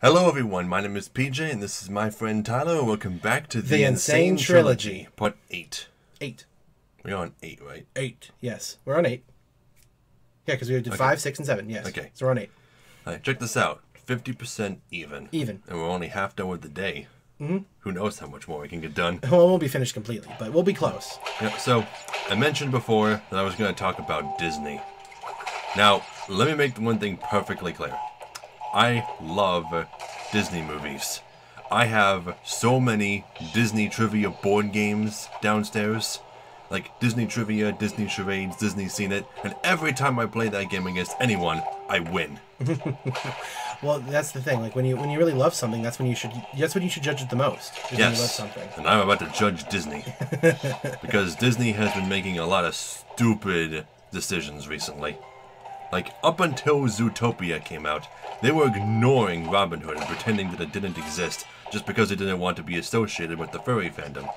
Hello everyone, my name is PJ and this is my friend Tyler and welcome back to the Insane Trilogy. Part 8. 8. We're on 8, right? 8, yes. We're on 8. Yeah, because we did 5, 6, and 7, yes. Okay. So we're on 8. Alright, check this out. 50% even. Even. And we're only half done with the day. Mm-hmm. Who knows how much more we can get done. Well, it won't be finished completely, but we'll be close. Yeah, so, I mentioned before that I was going to talk about Disney. Now, let me make one thing perfectly clear. I love Disney movies. I have so many Disney trivia board games downstairs. Like Disney Trivia, Disney Charades, Disney Seen It, and every time I play that game against anyone, I win. Well, that's the thing. Like when you really love something, that's when you should judge it the most. Is when you love something. And I'm about to judge Disney because Disney has been making a lot of stupid decisions recently. Like up until Zootopia came out, they were ignoring Robin Hood and pretending that it didn't exist just because they didn't want to be associated with the furry fandom.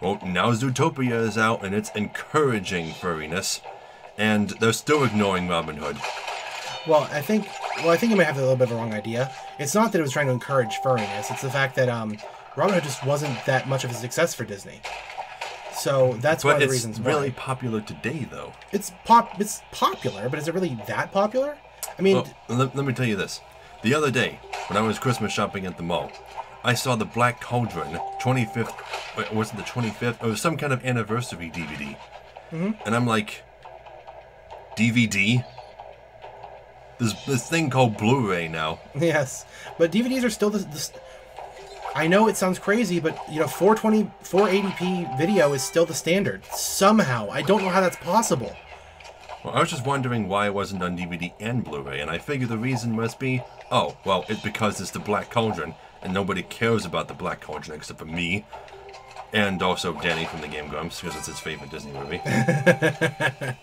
Well, now Zootopia is out and it's encouraging furriness, and they're still ignoring Robin Hood. Well, I think you might have a little bit of a wrong idea. It's not that it was trying to encourage furriness. It's the fact that Robin Hood just wasn't that much of a success for Disney. So that's one of the reasons why. It's really popular today, though. It's popular, but is it really that popular? I mean... Well, let me tell you this. The other day, when I was Christmas shopping at the mall, I saw the Black Cauldron 25th... Wait, was it the 25th? It was some kind of anniversary DVD. Mm-hmm. And I'm like... DVD? There's this thing called Blu-ray now. Yes. But DVDs are still I know it sounds crazy, but, 480p video is still the standard. Somehow. I don't know how that's possible. Well, I was just wondering why it wasn't on DVD and Blu-ray, and I figure the reason must be, oh, well, it's because it's the Black Cauldron, and nobody cares about the Black Cauldron except for me, and also Danny from the Game Grumps, because it's his favorite Disney movie. But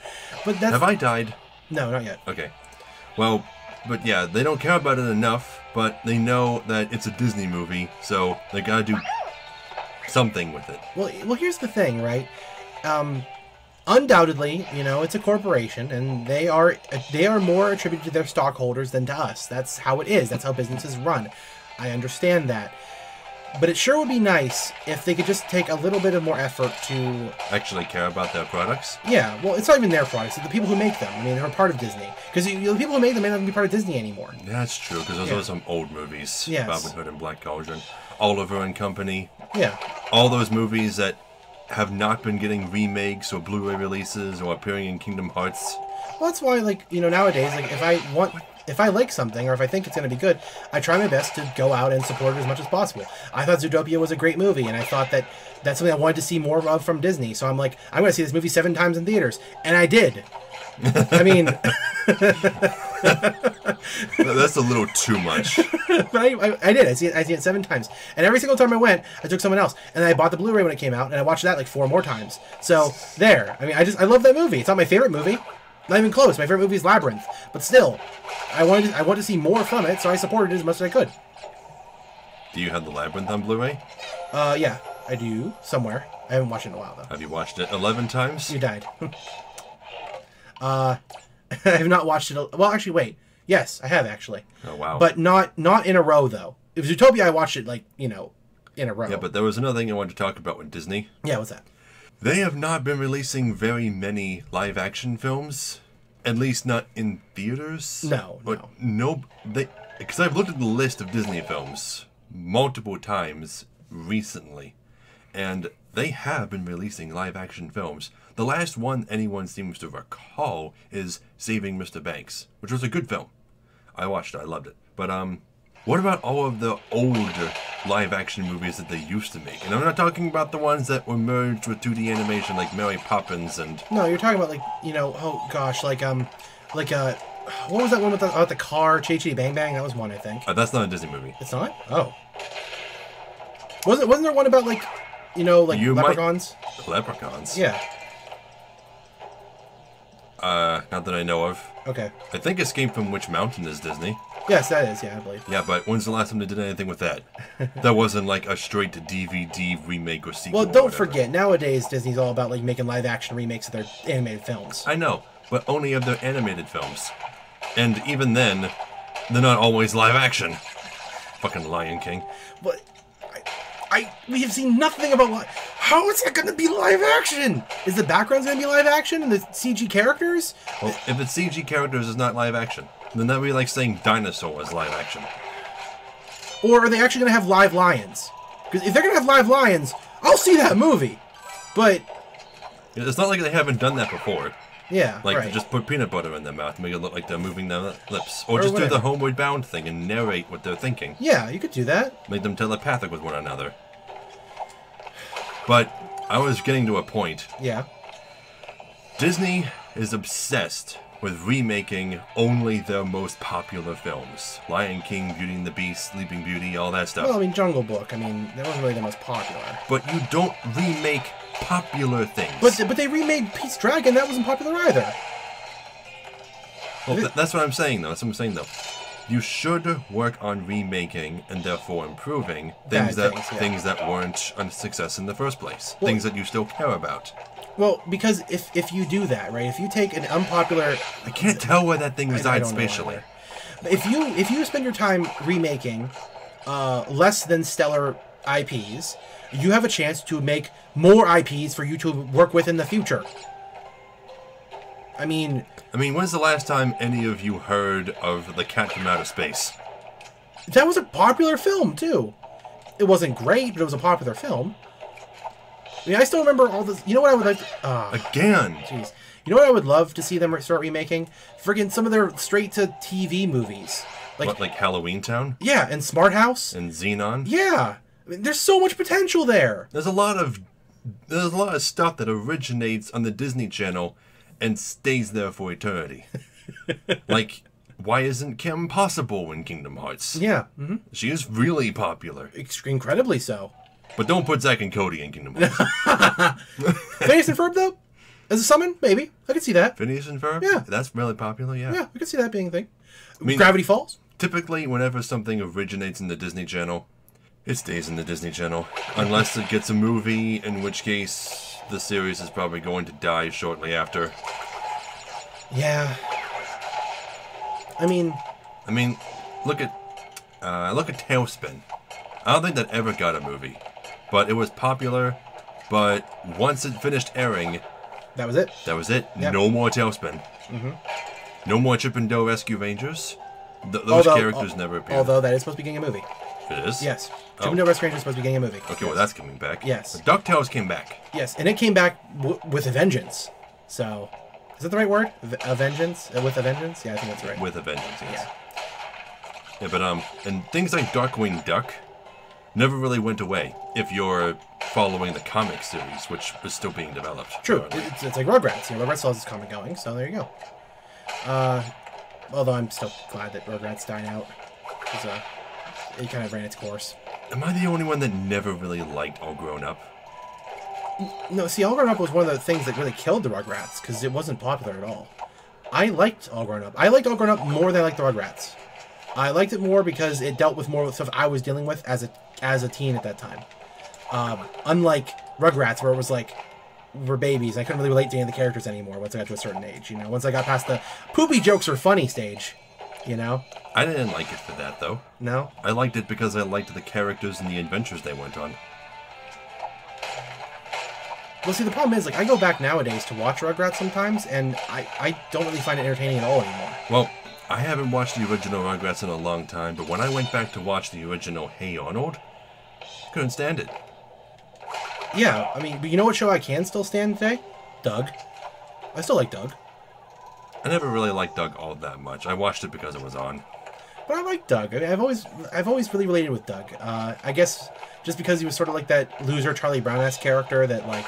Have I died? No, not yet. Okay. Well, but yeah, they don't care about it enough, but they know that it's a Disney movie, so they gotta do something with it. Well, here's the thing, right? Undoubtedly, it's a corporation, and they are more attributed to their stockholders than to us. That's how it is. That's how businesses run. I understand that. But it sure would be nice if they could just take a little bit of more effort to... actually care about their products? Yeah, well, it's not even their products. It's the people who make them. I mean, they're part of Disney. Because the people who make them may not even be part of Disney anymore. Yeah, that's true, because those are some old movies. Yes. Robin Hood and Black Cauldron. Oliver and Company. Yeah. All those movies that have not been getting remakes or Blu-ray releases or appearing in Kingdom Hearts. Well, that's why, nowadays, if I like something or if I think it's going to be good, I try my best to go out and support it as much as possible. I thought Zootopia was a great movie, and I thought that that's something I wanted to see more of from Disney. So I'm like, I'm going to see this movie 7 times in theaters. And I did. I mean... That's a little too much. But I did. I see it 7 times. And every single time I went, I took someone else. And I bought the Blu-ray when it came out, and I watched that 4 more times. So, there. I mean, I love that movie. It's not my favorite movie. Not even close. My favorite movie is Labyrinth. But still, I wanted to see more from it, so I supported it as much as I could. Do you have the Labyrinth on Blu-ray? Yeah, I do. Somewhere. I haven't watched it in a while, though. Have you watched it 11 times? You died. I have not watched it... Well, actually, wait. Yes, I have, actually. Oh, wow. But not in a row, though. If it was Zootopia, I watched it, in a row. Yeah, but there was another thing I wanted to talk about with Disney. Yeah, what's that? They have not been releasing very many live-action films. At least not in theaters. No. Because I've looked at the list of Disney films multiple times recently. And they have been releasing live-action films. The last one anyone seems to recall is Saving Mr. Banks, which was a good film. I watched it. I loved it. But, what about all of the older live-action movies that they used to make? And I'm not talking about the ones that were merged with 2D animation like Mary Poppins and... No, you're talking about, oh, gosh, what was that one with the car, Chitty Chitty Bang Bang? That was one, I think. That's not a Disney movie. It's not? Oh. Wasn't there one about, leprechauns? Leprechauns? Yeah. Not that I know of. Okay. I think Escape from Witch Mountain is Disney. Yes, that is, yeah, I believe. Yeah, but when's the last time they did anything with that? That wasn't like a straight-to-DVD remake or sequel. Well, don't forget, nowadays Disney's all about making live-action remakes of their animated films. I know, but only of their animated films. And even then, they're not always live-action. Fucking Lion King. But we have seen nothing about how is that going to be live action? Is the background going to be live action and the CG characters? Well, if it's CG characters, it's not live action. Then that would be like saying dinosaur is live action. Or are they actually going to have live lions? Because if they're going to have live lions, I'll see that movie. But it's not like they haven't done that before. Yeah, like right. just put peanut butter in their mouth, make it look like they're moving their lips, or just whatever. Do the homeward bound thing and narrate what they're thinking. Yeah, you could do that. Make them telepathic with one another. But I was getting to a point. Yeah. Disney is obsessed with remaking only their most popular films. Lion King, Beauty and the Beast, Sleeping Beauty, all that stuff. Well, I mean, Jungle Book, I mean, that wasn't really the most popular. But you don't remake popular things. But they remade Pete's Dragon, that wasn't popular either. Well, that's what I'm saying, though. That's what I'm saying, though. You should work on remaking and therefore improving things that weren't a success in the first place. Well, things that you still care about. Well, because if you do that, right? If you take an unpopular, I can't tell where that thing resides spatially. If you spend your time remaking less than stellar IPs, you have a chance to make more IPs for you to work with in the future. I mean, when's the last time any of you heard of The Cat from Outer Space? That was a popular film too. It wasn't great, but it was a popular film. I mean, I still remember all this. You know what I would like to... Again! Jeez. You know what I would love to see them start remaking? Friggin' some of their straight-to-TV movies. Like Halloween Town? Yeah, and Smart House. And Xenon? Yeah. I mean, there's so much potential there. There's a lot of stuff that originates on the Disney Channel and stays there for eternity. Like, why isn't Kim possible in Kingdom Hearts? Yeah. Mm-hmm. She is really popular. Incredibly so. But don't put Zack and Cody in Kingdom Hearts. Phineas and Ferb, though? As a summon? Maybe. I could see that. Phineas and Ferb? Yeah. That's really popular, yeah. Yeah, I could see that being a thing. Gravity Falls? Typically, whenever something originates in the Disney Channel, it stays in the Disney Channel. Unless it gets a movie, in which case the series is probably going to die shortly after. Yeah. I mean, look at Tailspin. I don't think that ever got a movie. But it was popular, but once it finished airing... That was it? That was it. Yep. No more Tailspin. Mm-hmm. No more Chip and Dale Rescue Rangers. Those characters never appeared. Although that is supposed to be getting a movie. It is? Yes. Chip and Dale Rescue Rangers is supposed to be getting a movie. Okay, well that's coming back. Yes. But DuckTales came back. Yes, and it came back with a vengeance. So, is that the right word? A vengeance? With a vengeance? Yeah, I think that's right. With a vengeance, yes. Yeah, but and things like Darkwing Duck never really went away if you're following the comic series, which is still being developed. True. It's like Rugrats. You know, Rugrats still has its comic going, so there you go. Although I'm still glad that Rugrats died out. Because it kind of ran its course. Am I the only one that never really liked All Grown Up? No, see, All Grown Up was one of the things that really killed the Rugrats, because it wasn't popular at all. I liked All Grown Up. I liked All Grown Up more than I liked the Rugrats. I liked it more because it dealt with more of the stuff I was dealing with as a teen at that time. Unlike Rugrats, where it was like, we're babies. I couldn't really relate to any of the characters anymore once I got to a certain age, you know? Once I got past the poopy jokes are funny stage, you know? I didn't like it for that, though. No? I liked it because I liked the characters and the adventures they went on. Well, see, the problem is, like, I go back nowadays to watch Rugrats sometimes, and I don't really find it entertaining at all anymore. Well, I haven't watched the original Rugrats in a long time, but when I went back to watch the original Hey Arnold, I couldn't stand it. Yeah, I mean, but you know what show I can still stand today? Doug. I still like Doug. I never really liked Doug all that much. I watched it because it was on. But I like Doug. I mean, I've always really related with Doug. I guess just because he was sort of like that loser Charlie Brown-esque character that, like...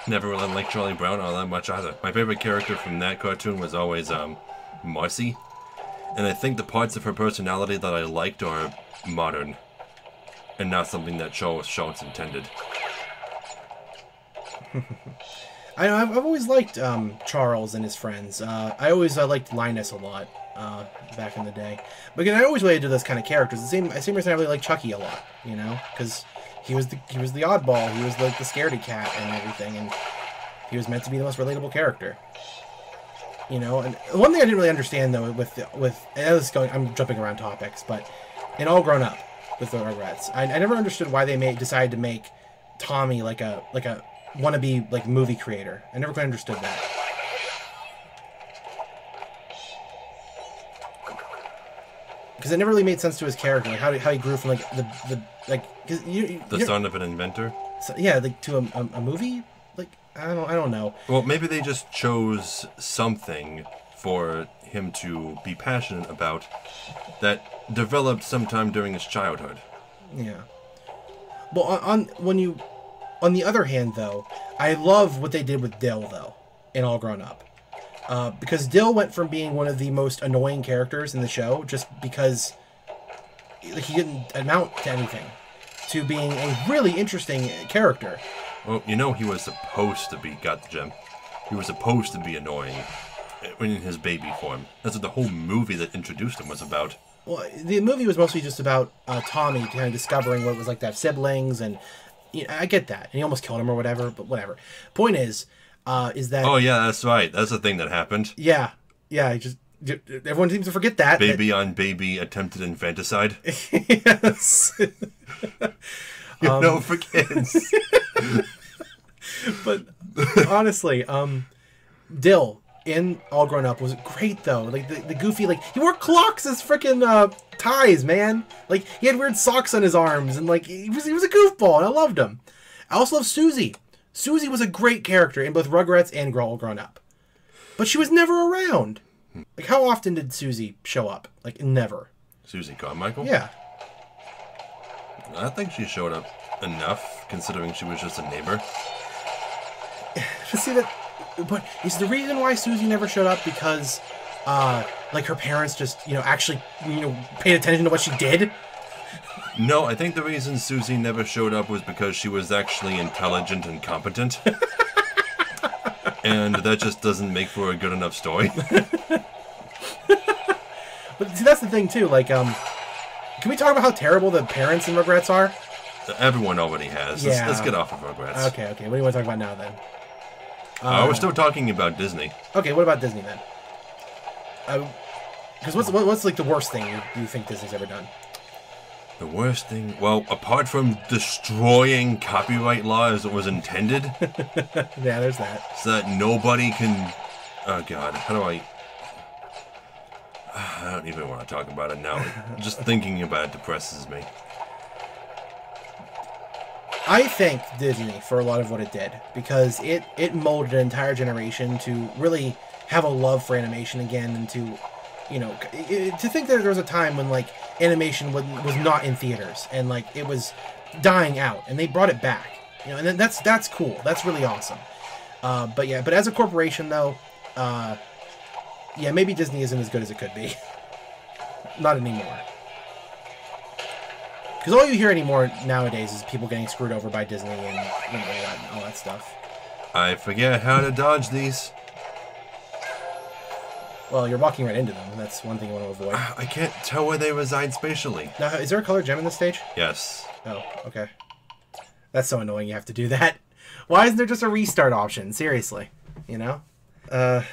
Never really liked Charlie Brown all that much either. My favorite character from that cartoon was always, Marcy. And I think the parts of her personality that I liked are modern. And not something that Schultz intended. I know, I've always liked Charles and his friends. I always liked Linus a lot back in the day. But again, I always related to those kind of characters. The same reason I really like Chucky a lot, you know? Because he was the oddball. He was like the scaredy cat and everything. And he was meant to be the most relatable character. You know? And one thing I didn't really understand, though, with and this is going, I'm jumping around topics, but And All Grown Up with the Rugrats. I never understood why they decided to make Tommy like a wannabe like movie creator. I never quite understood that. Because it never really made sense to his character, like how he grew from like the son of an inventor. So, yeah, like to a movie. Like I don't know. Well, maybe they just chose something for him to be passionate about that developed sometime during his childhood. Yeah. Well, on the other hand, though, I love what they did with Dill, though, in All Grown Up. Because Dill went from being one of the most annoying characters in the show, just because like, he didn't amount to anything, to being a really interesting character. Well, you know he was supposed to be, got the gem, he was supposed to be annoying in his baby form. That's what the whole movie that introduced him was about. Well, the movie was mostly just about Tommy kind of discovering what it was like to have siblings, and you know, I get that. And he almost killed him or whatever, but whatever. Point is that... Oh, yeah, that's right. That's the thing that happened. Yeah. Yeah, everyone seems to forget that. Baby on baby attempted infanticide. Yes. For kids. But honestly, Dill in All Grown Up was great though. Like the goofy, like he wore clocks as freaking ties, man. Like he had weird socks on his arms, and like he was a goofball, and I loved him. I also love Susie. Susie was a great character in both Rugrats and All Grown Up, but she was never around. Like how often did Susie show up? Like never. Susie Carmichael? Yeah. I think she showed up enough, considering she was just a neighbor. See that? But is the reason why Susie never showed up because, like her parents just, actually, paid attention to what she did? No, I think the reason Susie never showed up was because she was actually intelligent and competent. And that just doesn't make for a good enough story. But see, that's the thing too. Like, can we talk about how terrible the parents in Rugrats are? Everyone already has. Yeah. Let's get off of Rugrats. Okay. What do you want to talk about now then? We're still talking about Disney. Okay, what about Disney then? Because what's like the worst thing you think Disney's ever done? The worst thing? Well, apart from destroying copyright law as it was intended. Yeah, there's that. So that nobody can... Oh, God. How do I don't even want to talk about it now. Just thinking about it depresses me. I thank Disney for a lot of what it did, because it molded an entire generation to really have a love for animation again, and to, to think that there was a time when, like, animation was not in theaters, and, like, it was dying out, and they brought it back. And that's cool. That's really awesome. But as a corporation, though, maybe Disney isn't as good as it could be. Not anymore. Because all you hear anymore nowadays is people getting screwed over by Disney and all that stuff. I forget how to dodge these. Well, you're walking right into them. That's one thing you want to avoid. I can't tell where they reside spatially. Now, is there a colored gem in this stage? Yes. Oh, okay. That's so annoying you have to do that. Why isn't there just a restart option? Seriously. Well,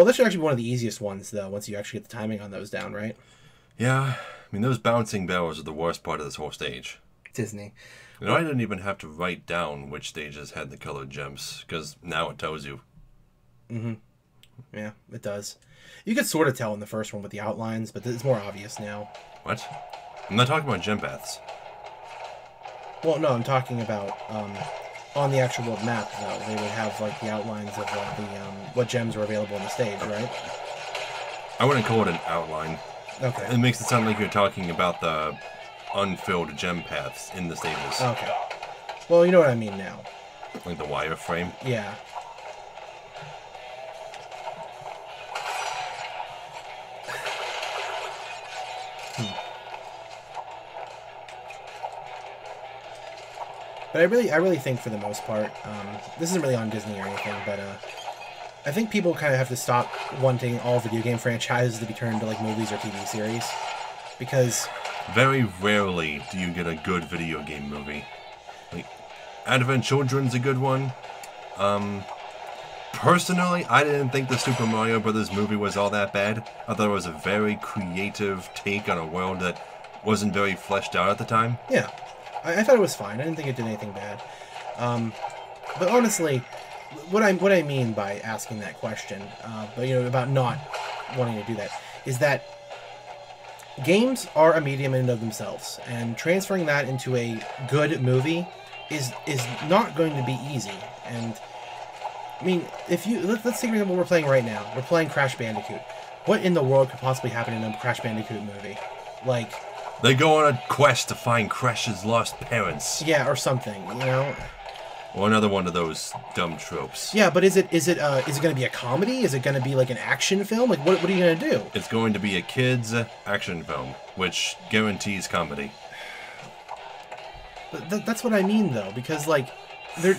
this should actually be one of the easiest ones, though, once you actually get the timing on those down, right? Yeah. I mean, those bouncing barrels are the worst part of this whole stage. Disney. I didn't even have to write down which stages had the colored gems, because now it tells you. Mm-hmm. Yeah, it does. You could sort of tell in the first one with the outlines, but it's more obvious now. What? I'm not talking about gem paths. Well, no, I'm talking about on the actual world map, though. They would have, like, the outlines of what gems were available on the stage, right? I wouldn't call it an outline. Okay. It makes it sound like you're talking about the unfilled gem paths in the stages. Okay. Well, you know what I mean now. Like the wireframe? Yeah. But I really think for the most part, this isn't really on Disney or anything, but I think people kind of have to stop wanting all video game franchises to be turned into like movies or TV series, because very rarely do you get a good video game movie. Like, Advent Children's a good one. Personally, I didn't think the Super Mario Brothers movie was all that bad. I thought it was a very creative take on a world that wasn't very fleshed out at the time. Yeah, I thought it was fine. I didn't think it did anything bad. But honestly, what I mean by asking that question, but about not wanting to do that, is that games are a medium in and of themselves, and transferring that into a good movie is not going to be easy. And I mean, if you let's take for example what we're playing right now. We're playing Crash Bandicoot. What in the world could possibly happen in a Crash Bandicoot movie? Like, they go on a quest to find Crash's lost parents. Yeah, or something, Or another one of those dumb tropes. Yeah, but is it going to be a comedy? Is it going to be like an action film? Like, what are you going to do? It's going to be a kids' action film, which guarantees comedy. But that's what I mean, though, because like, there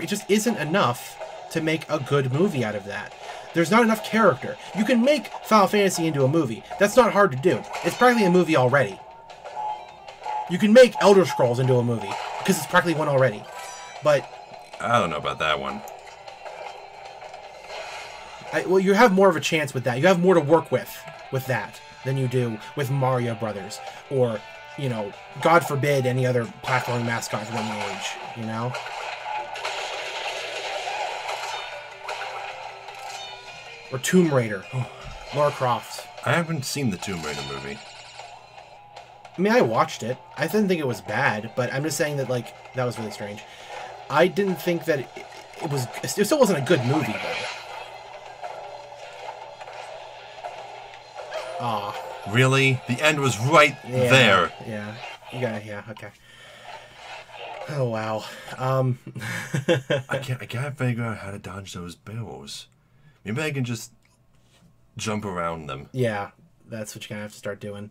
just isn't enough to make a good movie out of that. There's not enough character. You can make Final Fantasy into a movie. That's not hard to do. It's practically a movie already. You can make Elder Scrolls into a movie because it's practically one already. But I don't know about that one. Well, you have more of a chance with that. You have more to work with that than you do with Mario Brothers or, God forbid, any other platforming mascot from any age, Or Tomb Raider. Lara Croft. I haven't seen the Tomb Raider movie. I mean, I watched it. I didn't think it was bad, but I'm just saying that, like, that was really strange. I didn't think that it still wasn't a good movie, though. Aw. Really? The end was right there. Yeah. Yeah, okay. Oh, wow. I can't figure out how to dodge those barrels. Maybe I can just jump around them. Yeah, that's what you're going to have to start doing,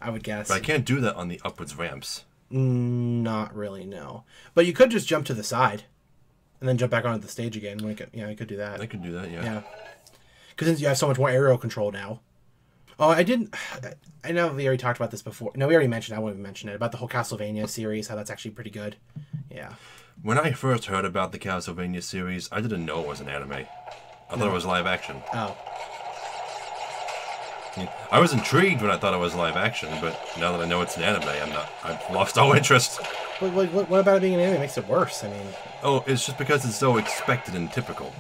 I would guess. But I can't do that on the upwards ramps. Not really, no. But you could just jump to the side and then jump back onto the stage again. You could do that. I could do that, yeah. Yeah. Because you have so much more aerial control now. Oh, I know we already talked about this before. No, we already mentioned it. I won't even mention it. About the whole Castlevania series, how that's actually pretty good. Yeah. When I first heard about the Castlevania series, I didn't know it was an anime. I thought it was live action. Oh. I was intrigued when I thought it was live action, but now that I know it's an anime, I've lost all interest. But what about it being an anime makes it worse? I mean... Oh, it's just because it's so expected and typical.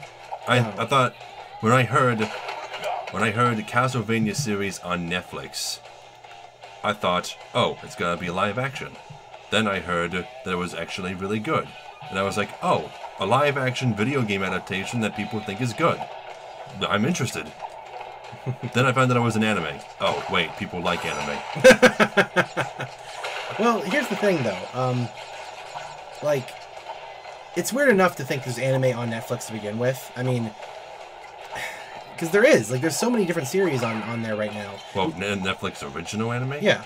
I thought, when I heard the Castlevania series on Netflix, I thought, oh, it's gonna be live action. Then I heard that it was actually really good. And I was like, oh, a live action video game adaptation that people think is good. I'm interested. Then I found that it was an anime. Oh, wait, people like anime. Well, here's the thing, though. Like, it's weird enough to think there's anime on Netflix to begin with. I mean, because there is. Like, there's so many different series on there right now. Well, Netflix original anime? Yeah.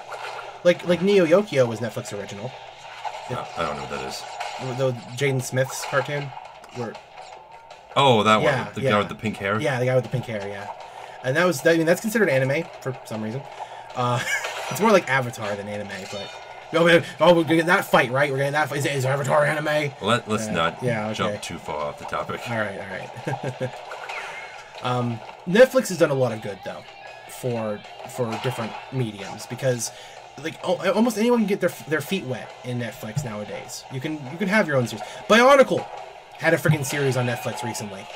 Like Neo Yokio was Netflix original. I don't know what that is. The Jaden Smith's cartoon. Oh, that one. The guy with the pink hair? Yeah, the guy with the pink hair, yeah. And that's considered anime for some reason. It's more like Avatar than anime, but... we're getting that fight, right? We're getting that fight. Is Avatar anime? Let's not jump too far off the topic. All right. Netflix has done a lot of good, though, for different mediums, because like almost anyone can get their feet wet in Netflix nowadays. You can have your own series. Bionicle had a freaking series on Netflix recently.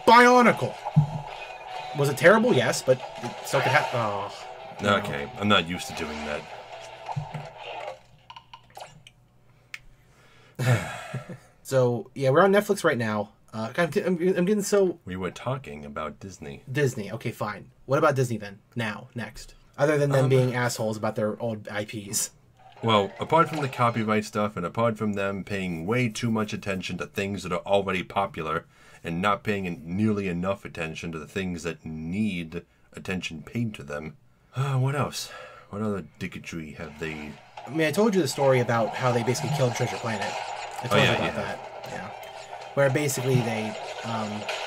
Bionicle. Was it terrible? Yes, but it still could have... Oh. No. Okay, I'm not used to doing that. So, yeah, we're on Netflix right now. I'm getting so... We were talking about Disney. Disney, okay, fine. What about Disney then? Now, next. Other than them being assholes about their old IPs. Well, apart from the copyright stuff and apart from them paying way too much attention to things that are already popular and not paying nearly enough attention to the things that need attention paid to them, what else? What other dicketry have they... I mean, I told you the story about how they basically killed Treasure Planet. I told you about that. Yeah. Where basically they...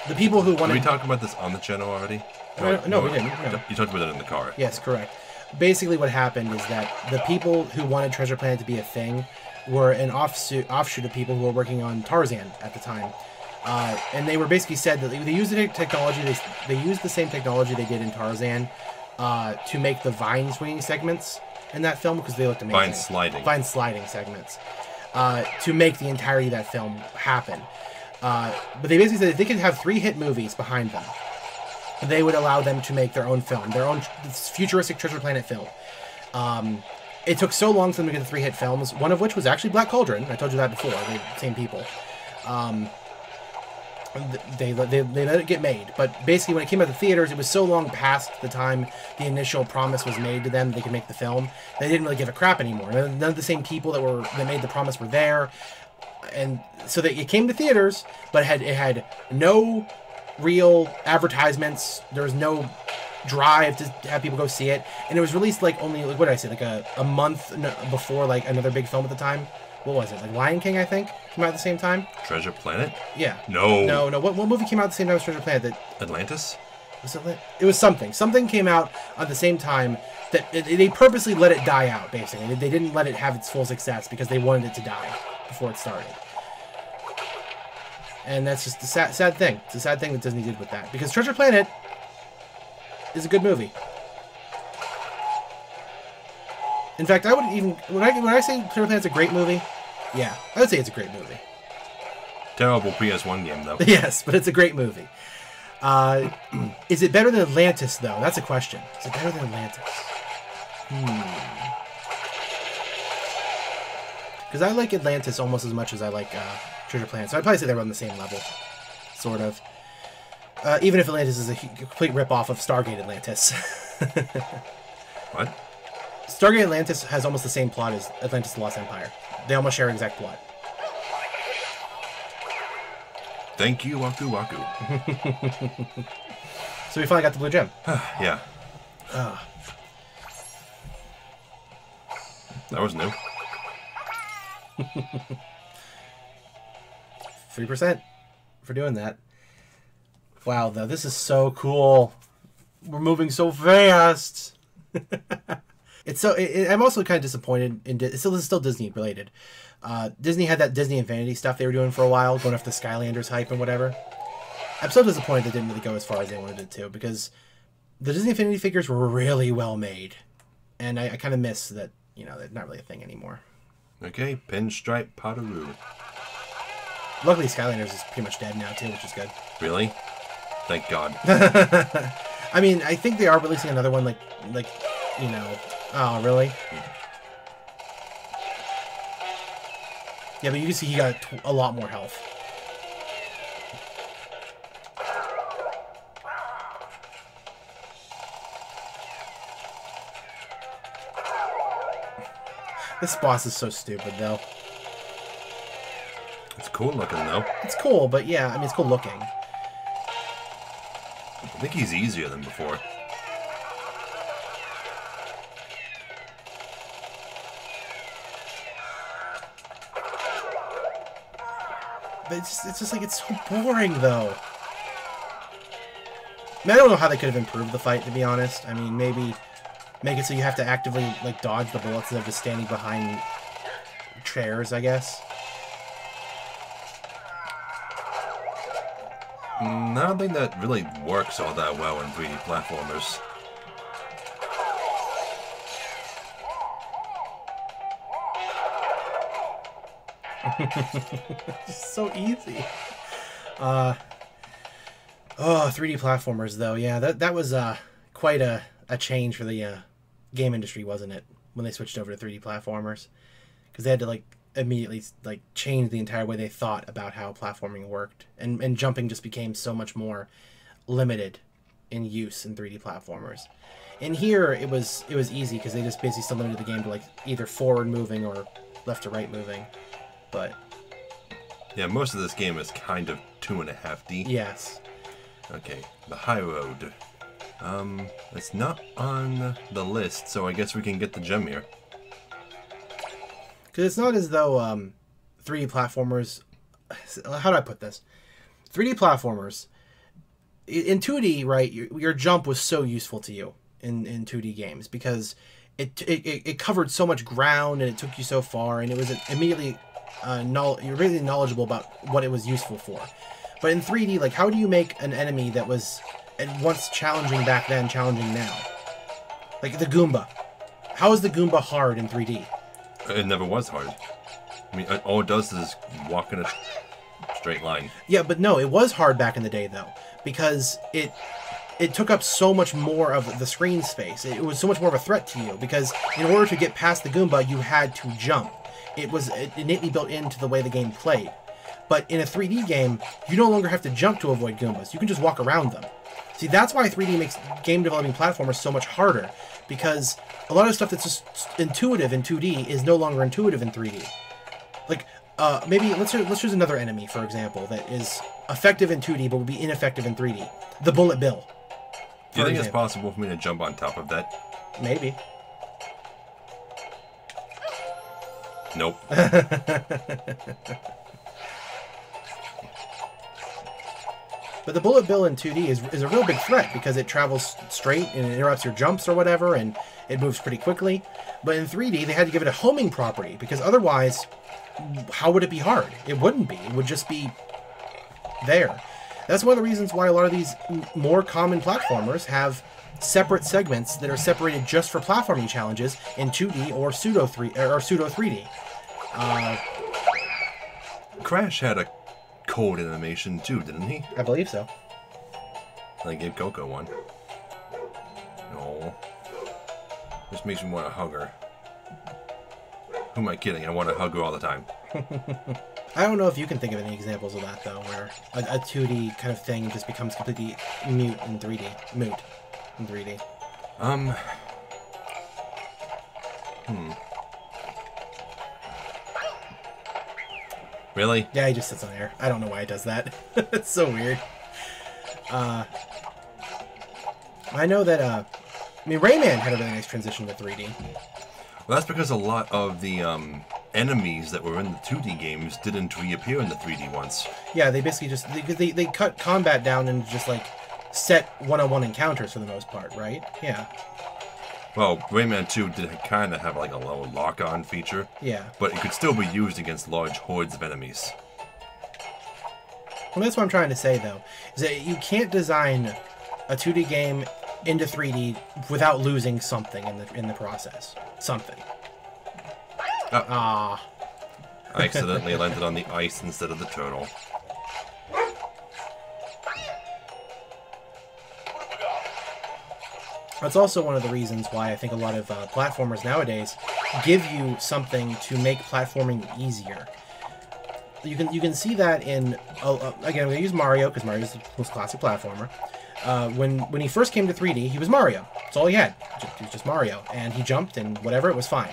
the people who wanted... Did we talk about this on the channel already? No, we didn't. No. You talked about it in the car. Yes, correct. Basically what happened is that the people who wanted Treasure Planet to be a thing were an offshoot of people who were working on Tarzan at the time. And they were basically said that they used the technology, they used the same technology they did in Tarzan to make the vine swinging segments. in that film because they looked amazing. Vine sliding segments to make the entirety of that film happen. But they basically said if they could have 3 hit movies behind them, they would allow them to make their own film, their own futuristic Treasure Planet film. It took so long for them to get the 3 hit films, one of which was actually Black Cauldron. I told you that before. They're the same people. They let it get made. But basically, when it came out to theaters, it was so long past the time the initial promise was made to them they could make the film. They didn't really give a crap anymore. None of the same people that made the promise were there. And so it came to theaters, but it had no real advertisements. There was no drive to have people go see it, and it was released like only what did I say, like a month before like another big film at the time. What was it, like Lion King? I think came out at the same time. Treasure Planet? Yeah. No. What movie came out at the same time as Treasure Planet? Atlantis? Was it? It was something. Something came out at the same time that they purposely let it die out. Basically, they didn't let it have its full success because they wanted it to die before it started. And that's just a sad thing. It's a sad thing that Disney did with that, because Treasure Planet is a good movie. In fact, I would even when I say Treasure Planet's a great movie, yeah, I would say it's a great movie. Terrible PS1 game though. Yes, but it's a great movie. Is it better than Atlantis though? That's a question. Is it better than Atlantis? Because I like Atlantis almost as much as I like Treasure Planet, so I'd probably say they're on the same level, sort of. Even if Atlantis is a complete rip-off of Stargate Atlantis. What? Stargate Atlantis has almost the same plot as Atlantis the Lost Empire. They almost share exact plot. Thank you, Waku Waku. So we finally got the blue gem. Yeah. That was new. 3% for doing that. Wow, though, this is so cool. We're moving so fast. It's so. I'm also kind of disappointed in. This is still Disney related. Disney had that Disney Infinity stuff they were doing for a while, going after the Skylanders hype and whatever. I'm so disappointed they didn't really go as far as they wanted it to, because the Disney Infinity figures were really well made, and I kind of miss that. You know, they're not really a thing anymore. Okay, Pinstripe Potteroo. Luckily, Skylanders is pretty much dead now too, which is good. Really? Thank God. I mean, I think they are releasing another one, like you know. Oh, really? Yeah, but you can see he got a lot more health. This boss is so stupid, though. It's cool looking, though. It's cool, but yeah, I mean, it's cool looking. I think he's easier than before. But it's just like, it's so boring, though. I mean, I don't know how they could have improved the fight, to be honest. I mean, maybe make it so you have to actively, like, dodge the bullets instead of just standing behind chairs, I guess. I don't think that really works all that well in 3D platformers. It's so easy. Oh, 3D platformers, though. Yeah, that was quite a change for the game industry, wasn't it? When they switched over to 3D platformers, because they had to like immediately like change the entire way they thought about how platforming worked, and jumping just became so much more limited in use in 3D platformers. And here it was easy because they just basically still limited the game to like either forward moving or left to right moving. But yeah, most of this game is kind of 2.5D. Yes. Okay, the high road. It's not on the list, so I guess we can get the gem here. Because it's not as though 3D platformers... How do I put this? 3D platformers... In 2D, right, your jump was so useful to you in 2D games, because it covered so much ground, and it took you so far, and it was immediately... you're really knowledgeable about what it was useful for. But in 3D, like, how do you make an enemy that was at once challenging back then, challenging now? Like the Goomba. How is the Goomba hard in 3D? It never was hard. I mean, all it does is walk in a straight line. Yeah, but no, it was hard back in the day, though, because it took up so much more of the screen space. It was so much more of a threat to you, because in order to get past the Goomba, you had to jump. It was innately built into the way the game played. But in a 3D game, you no longer have to jump to avoid Goombas. You can just walk around them. See, that's why 3D makes game developing platformers so much harder, because a lot of stuff that's just intuitive in 2D is no longer intuitive in 3D. Like, maybe, let's choose another enemy, for example, that is effective in 2D but would be ineffective in 3D. The Bullet Bill. Do you think it's possible for me to jump on top of that? Maybe. Nope. But the Bullet Bill in 2D is a real big threat because it travels straight and it interrupts your jumps or whatever, and it moves pretty quickly. But in 3D, they had to give it a homing property, because otherwise, how would it be hard? It wouldn't be. It would just be there. That's one of the reasons why a lot of these more common platformers have separate segments that are separated just for platforming challenges in 2D or pseudo 3D. Crash had a cold animation too, didn't he? I believe so. I gave Coco one. No. This makes me want to hug her. Who am I kidding? I want to hug her all the time. I don't know if you can think of any examples of that, though, where a 2D kind of thing just becomes completely mute in 3D. Moot in 3D. Really? Yeah, he just sits on air. I don't know why he does that. It's so weird. I know that, I mean, Rayman had a really nice transition to 3D. Well, that's because a lot of the enemies that were in the 2D games didn't reappear in the 3D ones. Yeah, they basically just, they cut combat down and just, like, set one-on-one encounters for the most part, right? Yeah. Well, Rayman 2 did kind of have like a low lock-on feature. Yeah. But it could still be used against large hordes of enemies. Well, that's what I'm trying to say, though, is that you can't design a 2D game into 3D without losing something in the process. Something. I accidentally landed on the ice instead of the turtle. That's also one of the reasons why I think a lot of platformers nowadays give you something to make platforming easier. You can see that in again, I'm going to use Mario because Mario's the most classic platformer. When he first came to 3D, he was Mario. That's all he had. He was just Mario, and he jumped and whatever, it was fine.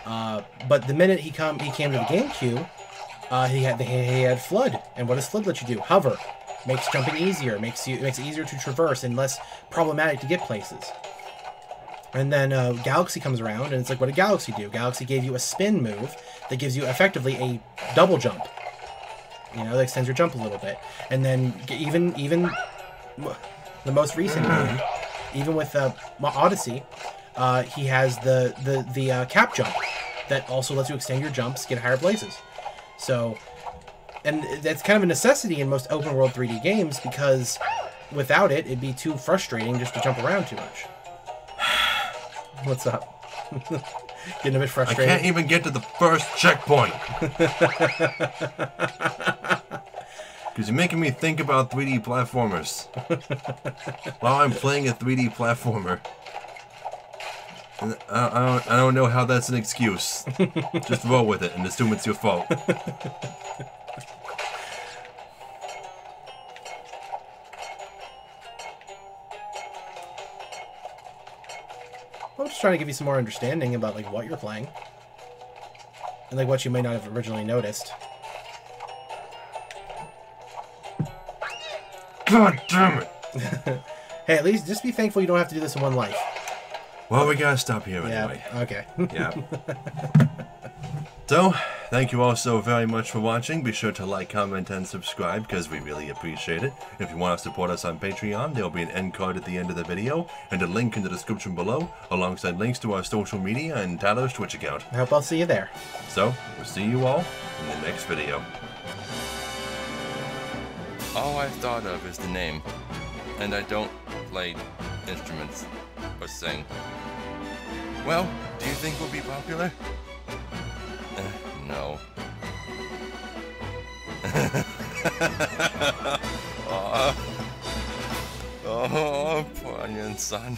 But the minute he came to the GameCube, he had Flood, and what does Flood let you do? Hover. Makes jumping easier, makes it easier to traverse and less problematic to get places. And then Galaxy comes around, and it's like, what did Galaxy do? Galaxy gave you a spin move that gives you effectively a double jump. You know, that extends your jump a little bit. And then even the most recent game, even with Odyssey, he has the cap jump that also lets you extend your jumps, get higher places. So. And that's kind of a necessity in most open world 3D games, because without it, it'd be too frustrating just to jump around too much. What's up? Getting a bit frustrated? I can't even get to the first checkpoint. Because you're making me think about 3D platformers. While I'm playing a 3D platformer. And I don't know how that's an excuse. Just roll with it and assume it's your fault. I'm just trying to give you some more understanding about like what you're playing, and like what you may not have originally noticed. God damn it! Hey, at least just be thankful you don't have to do this in one life. Well, we gotta stop here anyway. Yeah. Okay. Yeah. So, thank you all so very much for watching. Be sure to like, comment, and subscribe because we really appreciate it. If you want to support us on Patreon, there will be an end card at the end of the video and a link in the description below, alongside links to our social media and Tyler's Twitch account. I hope I'll see you there. So, we'll see you all in the next video. All I've thought of is the name, and I don't play instruments or sing. Well, do you think we'll be popular? No. Oh, poor onion, son.